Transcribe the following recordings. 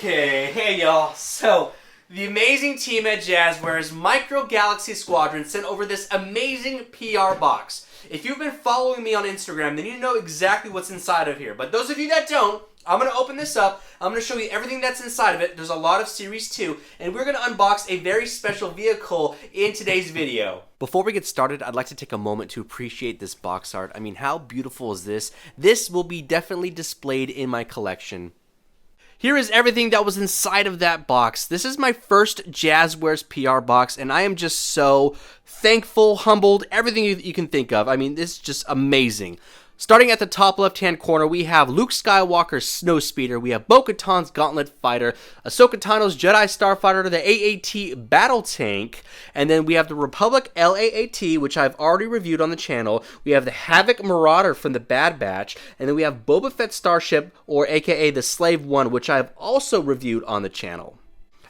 Okay, hey y'all. So, the amazing team at Jazwares Micro Galaxy Squadron sent over this amazing PR box. If you've been following me on Instagram, then you know exactly what's inside of here. But those of you that don't, I'm going to open this up. I'm going to show you everything that's inside of it. There's a lot of Series 2, and we're going to unbox a very special vehicle in today's video. Before we get started, I'd like to take a moment to appreciate this box art. I mean, how beautiful is this? This will be definitely displayed in my collection. Here is everything that was inside of that box. This is my first Jazwares PR box, and I am just so thankful, humbled, everything you can think of. I mean, this is just amazing. Starting at the top left-hand corner, we have Luke Skywalker's Snowspeeder, we have Bo-Katan's Gauntlet Fighter, Ahsoka Tano's Jedi Starfighter, the AAT Battle Tank, and then we have the Republic LAAT, which I've already reviewed on the channel. We have the Havoc Marauder from the Bad Batch, and then we have Boba Fett Starship, or aka the Slave One, which I've also reviewed on the channel.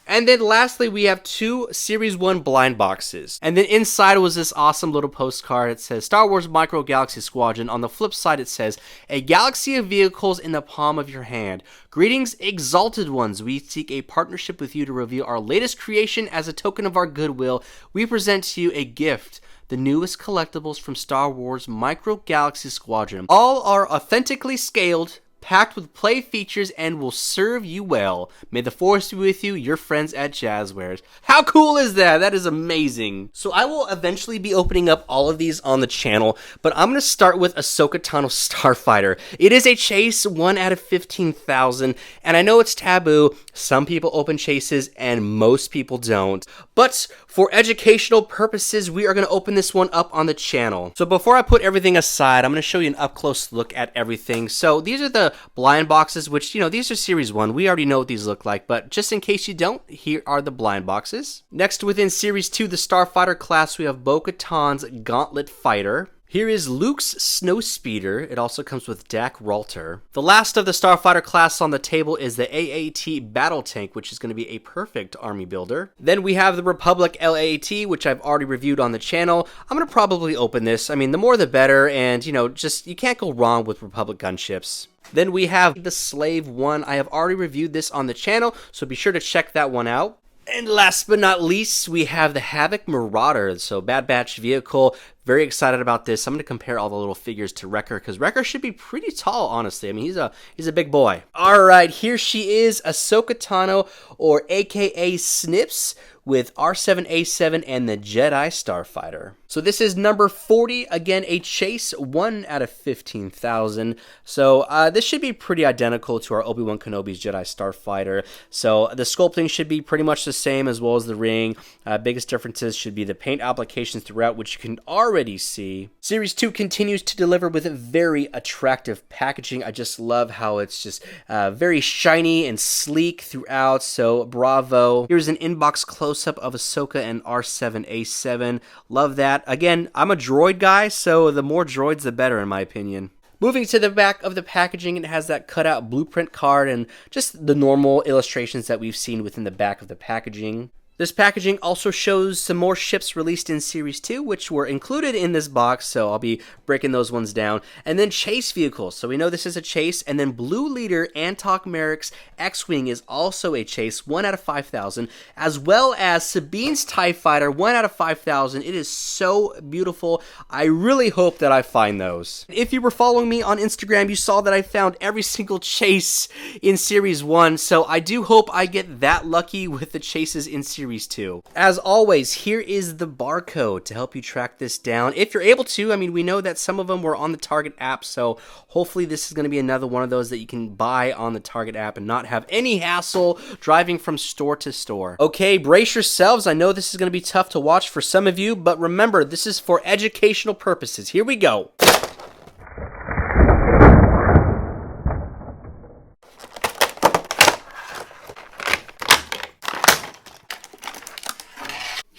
And then lastly, we have two Series 1 blind boxes. And then inside was this awesome little postcard. It says, Star Wars Micro Galaxy Squadron. On the flip side, it says, a galaxy of vehicles in the palm of your hand. Greetings, exalted ones. We seek a partnership with you to reveal our latest creation as a token of our goodwill. We present to you a gift. The newest collectibles from Star Wars Micro Galaxy Squadron. All are authentically scaled, packed with play features, and will serve you well. May the Force be with you, your friends at Jazwares. How cool is that? That is amazing. So I will eventually be opening up all of these on the channel, but I'm going to start with Ahsoka Tano Starfighter. It is a chase, 1 out of 15,000, and I know it's taboo. Some people open chases, and most people don't. But for educational purposes, we are going to open this one up on the channel. So before I put everything aside, I'm going to show you an up-close look at everything. So these are the blind boxes, which, you know, these are Series 1. We already know what these look like, but just in case you don't, here are the blind boxes. Next, within Series 2, the Starfighter class, we have Bo-Katan's Gauntlet Fighter. Here is Luke's Snowspeeder. It also comes with Dak Ralter. The last of the Starfighter class on the table is the AAT Battle Tank, which is going to be a perfect army builder. Then we have the Republic LAAT, which I've already reviewed on the channel. I'm going to probably open this. I mean, the more the better, and, you know, just, you can't go wrong with Republic gunships. Then we have the Slave One. I have already reviewed this on the channel, so be sure to check that one out. And last but not least, we have the Havoc Marauder, so Bad Batch vehicle. Very excited about this. I'm going to compare all the little figures to Wrecker, because Wrecker should be pretty tall, honestly. I mean, he's a big boy. All right, here she is, Ahsoka Tano, or aka Snips, with R7A7 and the Jedi Starfighter. So this is number 40, again, a chase, 1 out of 15,000. So this should be pretty identical to our Obi-Wan Kenobi's Jedi Starfighter. So the sculpting should be pretty much the same, as well as the ring. Biggest differences should be the paint applications throughout, which you can already see. Series 2 continues to deliver with very attractive packaging. I just love how it's just very shiny and sleek throughout, so bravo. Here's an inbox close-up of Ahsoka and R7A7. Love that. Again, I'm a droid guy, so the more droids, the better, in my opinion. Moving to the back of the packaging, it has that cutout blueprint card and just the normal illustrations that we've seen within the back of the packaging. This packaging also shows some more ships released in Series 2, which were included in this box, so I'll be breaking those ones down. And then chase vehicles, so we know this is a chase. And then Blue Leader Antok Merrick's X-Wing is also a chase, 1 out of 5,000, as well as Sabine's TIE Fighter, 1 out of 5,000. It is so beautiful. I really hope that I find those. If you were following me on Instagram, you saw that I found every single chase in Series 1, so I do hope I get that lucky with the chases in Series 2. As always, here is the barcode to help you track this down. If you're able to, I mean, we know that some of them were on the Target app, so hopefully this is going to be another one of those that you can buy on the Target app and not have any hassle driving from store to store. Okay, brace yourselves. I know this is going to be tough to watch for some of you, but remember, this is for educational purposes. Here we go.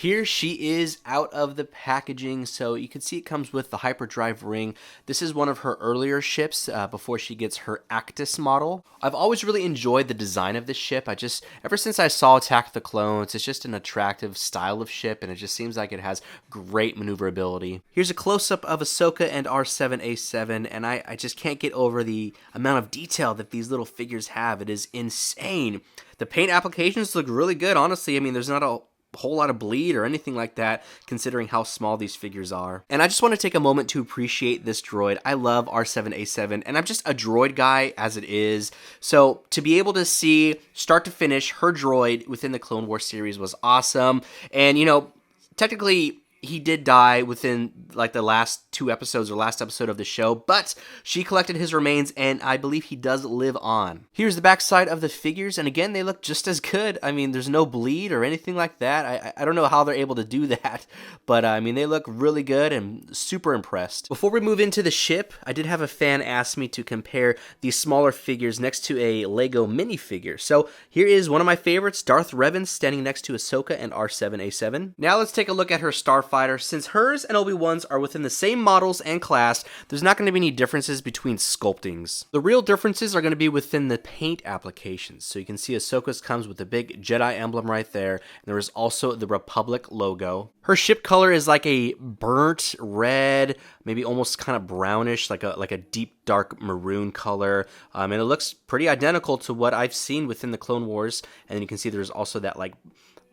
Here she is out of the packaging, so you can see it comes with the hyperdrive ring. This is one of her earlier ships before she gets her Actus model. I've always really enjoyed the design of this ship. Ever since I saw Attack of the Clones, it's just an attractive style of ship, and it just seems like it has great maneuverability. Here's a close-up of Ahsoka and R7A7, and I just can't get over the amount of detail that these little figures have. It is insane. The paint applications look really good, honestly. I mean, there's not a whole lot of bleed or anything like that, considering how small these figures are. And I just want to take a moment to appreciate this droid. I love R7A7, and I'm just a droid guy as it is. So to be able to see start to finish her droid within the Clone Wars series was awesome. And you know, technically he did die within like the last 2 episodes or last episode of the show, but she collected his remains and I believe he does live on. Here's the backside of the figures, and again, they look just as good. I mean, there's no bleed or anything like that. I don't know how they're able to do that, but I mean, they look really good and super impressed. Before we move into the ship, I did have a fan ask me to compare these smaller figures next to a Lego minifigure. So here is one of my favorites, Darth Revan, standing next to Ahsoka and R7A7. Now let's take a look at her Starfighter. Since hers and Obi-Wan's are within the same models and class, there's not going to be any differences between sculptings. The real differences are going to be within the paint applications. So you can see Ahsoka's comes with the big Jedi emblem right there, and there is also the Republic logo. Her ship color is like a burnt red, maybe almost kind of brownish, like a deep dark maroon color, and it looks pretty identical to what I've seen within the Clone Wars. And then you can see there's also that like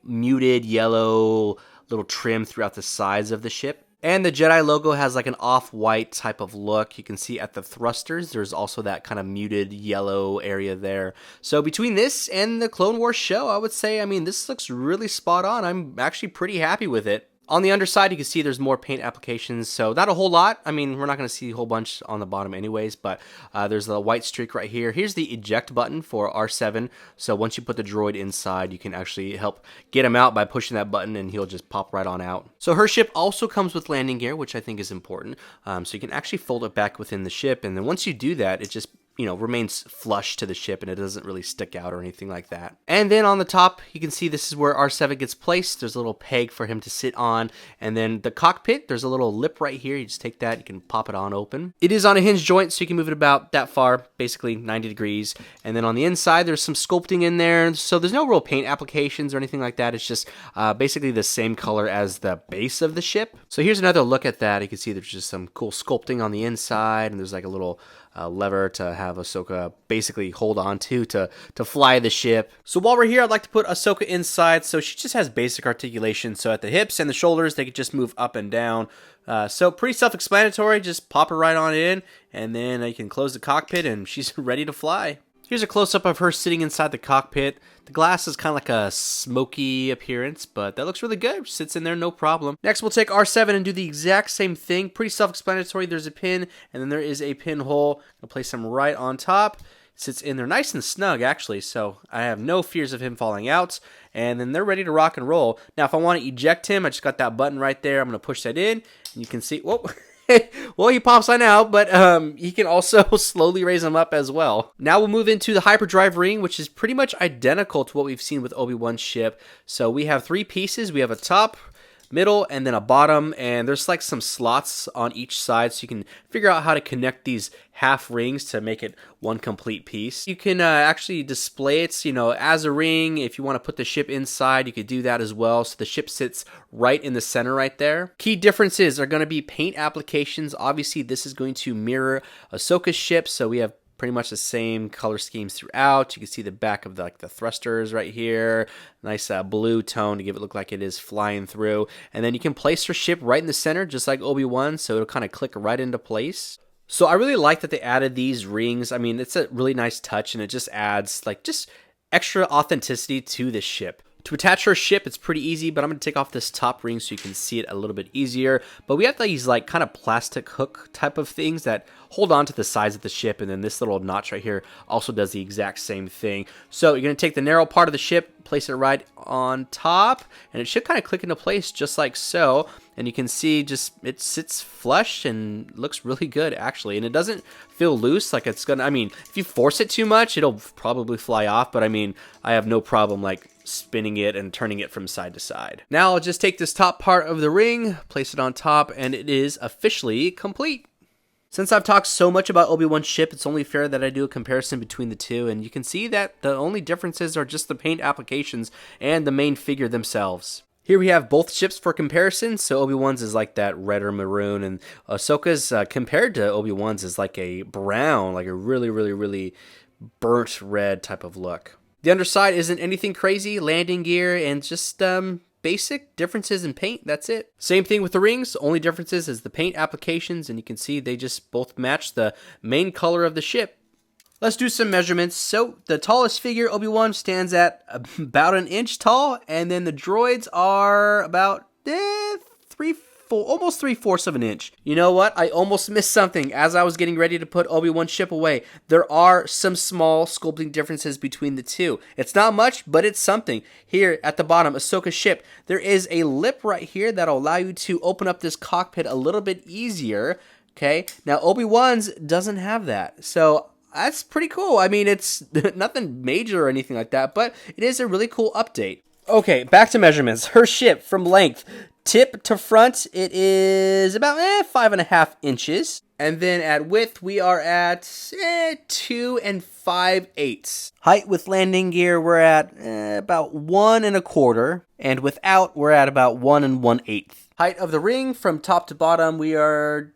muted yellow little trim throughout the sides of the ship. And the Jedi logo has like an off-white type of look. You can see at the thrusters, there's also that kind of muted yellow area there. So between this and the Clone Wars show, I would say, I mean, this looks really spot on. I'm actually pretty happy with it. On the underside, you can see there's more paint applications, so not a whole lot. I mean, we're not going to see a whole bunch on the bottom anyways, but there's the white streak right here. Here's the eject button for R7, so once you put the droid inside, you can actually help get him out by pushing that button, and he'll just pop right on out. So her ship also comes with landing gear, which I think is important, so you can actually fold it back within the ship, and then once you do that, it just remains flush to the ship and it doesn't really stick out or anything like that. And then on the top, you can see this is where R7 gets placed. There's a little peg for him to sit on. And then the cockpit, there's a little lip right here. You just take that, you can pop it on open. It is on a hinge joint, so you can move it about that far, basically 90 degrees. And then on the inside, there's some sculpting in there. So there's no real paint applications or anything like that. It's just basically the same color as the base of the ship. So here's another look at that. You can see there's just some cool sculpting on the inside, and there's like a little lever to have Ahsoka basically hold on to fly the ship. So while we're here, I'd like to put Ahsoka inside. So she just has basic articulation. So at the hips and the shoulders, they could just move up and down. So pretty self-explanatory. Just pop her right on in, and then you can close the cockpit, and she's ready to fly. Here's a close-up of her sitting inside the cockpit. The glass is kind of like a smoky appearance, but that looks really good. Sits in there, no problem. Next, we'll take R7 and do the exact same thing. Pretty self-explanatory. There's a pin, and then there is a pinhole. I'll place him right on top. Sits in there nice and snug, actually, so I have no fears of him falling out. And then they're ready to rock and roll. Now, if I want to eject him, I just got that button right there. I'm going to push that in, and you can see... Whoa! Well, he pops on out, but he can also slowly raise him up as well. Now we'll move into the hyperdrive ring, which is pretty much identical to what we've seen with Obi-Wan's ship. So we have 3 pieces. We have a top, middle, and then a bottom, and there's like some slots on each side, so you can figure out how to connect these half rings to make it one complete piece. You can actually display it, as a ring. If you want to put the ship inside, you could do that as well. So the ship sits right in the center right there. Key differences are going to be paint applications. Obviously, this is going to mirror Ahsoka's ship, so we have pretty much the same color schemes throughout. You can see the back of the thrusters right here. Nice blue tone to give it look like it is flying through. And then you can place your ship right in the center, just like Obi-Wan, so it'll kind of click right into place. So I really like that they added these rings. I mean, it's a really nice touch, and it just adds just extra authenticity to this ship. To attach her ship, it's pretty easy, but I'm going to take off this top ring so you can see it a little bit easier. But we have these kind of plastic hook type of things that hold on to the sides of the ship, and then this little notch right here also does the exact same thing. So you're going to take the narrow part of the ship, place it right on top, and it should kind of click into place just like so. And you can see it sits flush and looks really good, actually. And it doesn't feel loose like it's gonna, if you force it too much, it'll probably fly off. But I have no problem spinning it and turning it from side to side. Now I'll just take this top part of the ring, place it on top, and it is officially complete. Since I've talked so much about Obi-Wan's ship, it's only fair that I do a comparison between the two, and you can see that the only differences are just the paint applications and the main figure themselves. Here we have both ships for comparison, so Obi-Wan's is like that red or maroon, and Ahsoka's compared to Obi-Wan's is like a brown, like a really burnt red type of look. The underside isn't anything crazy, landing gear, and just basic differences in paint, that's it. Same thing with the rings, only differences is the paint applications, and you can see they just both match the main color of the ship. Let's do some measurements. So the tallest figure, Obi-Wan, stands at about an inch tall, and then the droids are about almost 3/4 of an inch. You know what? I almost missed something as I was getting ready to put Obi-Wan's ship away. There are some small sculpting differences between the two. It's not much, but it's something. Here at the bottom, Ahsoka's ship, there is a lip right here that'll allow you to open up this cockpit a little bit easier. Okay, now Obi-Wan's doesn't have that, so that's pretty cool. I mean, it's nothing major or anything like that, but it is a really cool update. Okay, back to measurements. Her ship, from length, tip to front, it is about 5.5 inches. And then at width, we are at 2 5/8. Height with landing gear, we're at about 1 1/4. And without, we're at about 1 1/8. Height of the ring, from top to bottom, we are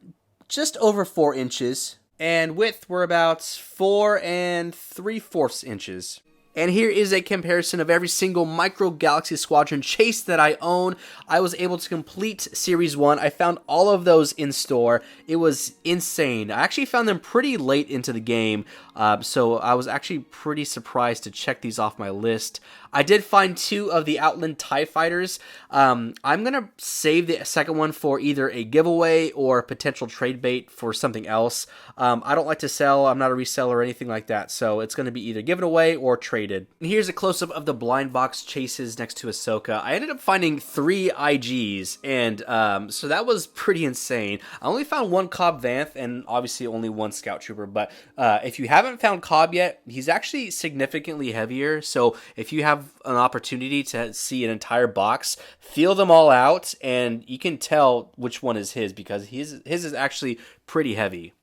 just over 4 inches. And width, we're about 4 3/4 inches. And here is a comparison of every single Micro Galaxy Squadron chase that I own. I was able to complete Series 1. I found all of those in store. It was insane. I actually found them pretty late into the game, so I was actually pretty surprised to check these off my list. I did find 2 of the Outland TIE Fighters. I'm going to save the second one for either a giveaway or potential trade bait for something else. I don't like to sell. I'm not a reseller or anything like that, so it's going to be either given away or traded. And here's a close-up of the blind box chases next to Ahsoka. I ended up finding 3 IGs, and so that was pretty insane. I only found 1 Cobb Vanth and obviously only 1 Scout Trooper, but if you haven't found Cobb yet, he's actually significantly heavier, so if you have an opportunity to see an entire box, feel them all out, and you can tell which one is his, because his is actually pretty heavy.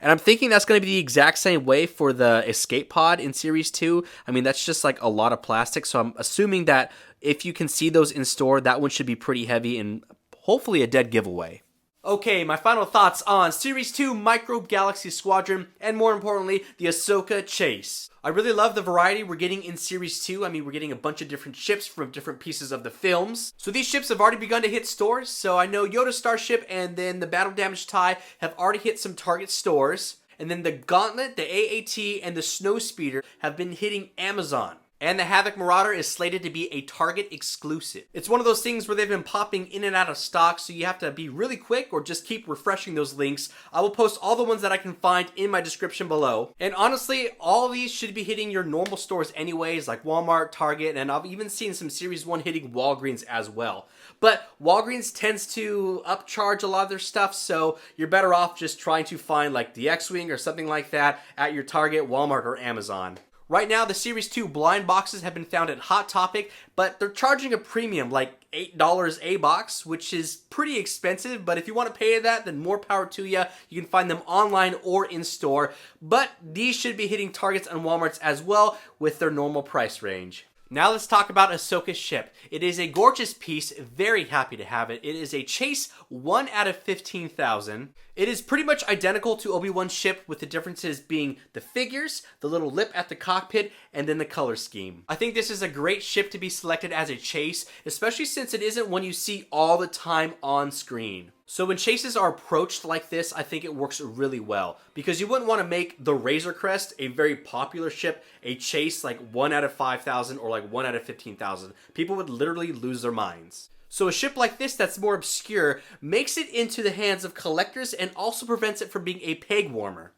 And I'm thinking that's going to be the exact same way for the escape pod in Series 2. I mean, that's just like a lot of plastic, so I'm assuming that if you can see those in store, that one should be pretty heavy and hopefully a dead giveaway. Okay, my final thoughts on Series 2 Micro Galaxy Squadron, and more importantly, the Ahsoka chase. I really love the variety we're getting in Series 2. I mean, we're getting a bunch of different ships from different pieces of the films. So these ships have already begun to hit stores. So I know Yoda Starship and then the Battle Damaged TIE have already hit some Target stores. And then the Gauntlet, the AAT, and the Snowspeeder have been hitting Amazon. And the Havoc Marauder is slated to be a Target exclusive. It's one of those things where they've been popping in and out of stock, so you have to be really quick or just keep refreshing those links. I will post all the ones that I can find in my description below. And honestly, all of these should be hitting your normal stores anyways, like Walmart, Target, and I've even seen some Series 1 hitting Walgreens as well. But Walgreens tends to upcharge a lot of their stuff, so you're better off just trying to find like the X-Wing or something like that at your Target, Walmart, or Amazon. Right now, the Series 2 blind boxes have been found at Hot Topic, but they're charging a premium, like $8 a box, which is pretty expensive, but if you want to pay that, then more power to you. You can find them online or in store, but these should be hitting Targets and Walmarts as well with their normal price range. Now let's talk about Ahsoka's ship. It is a gorgeous piece, very happy to have it. It is a Chase 1 out of 15,000. It is pretty much identical to Obi-Wan's ship, with the differences being the figures, the little lip at the cockpit, and then the color scheme. I think this is a great ship to be selected as a chase, especially since it isn't one you see all the time on screen. So when chases are approached like this, I think it works really well, because you wouldn't want to make the Razor Crest, a very popular ship, a chase like 1 out of 5,000 or like 1 out of 15,000. People would literally lose their minds. So a ship like this that's more obscure makes it into the hands of collectors and also prevents it from being a peg warmer.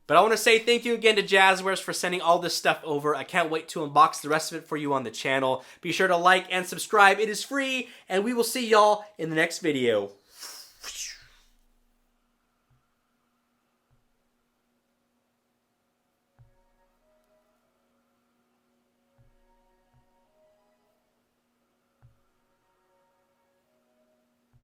But I want to say thank you again to Jazwares for sending all this stuff over. I can't wait to unbox the rest of it for you on the channel. Be sure to like and subscribe. It is free, and we will see y'all in the next video.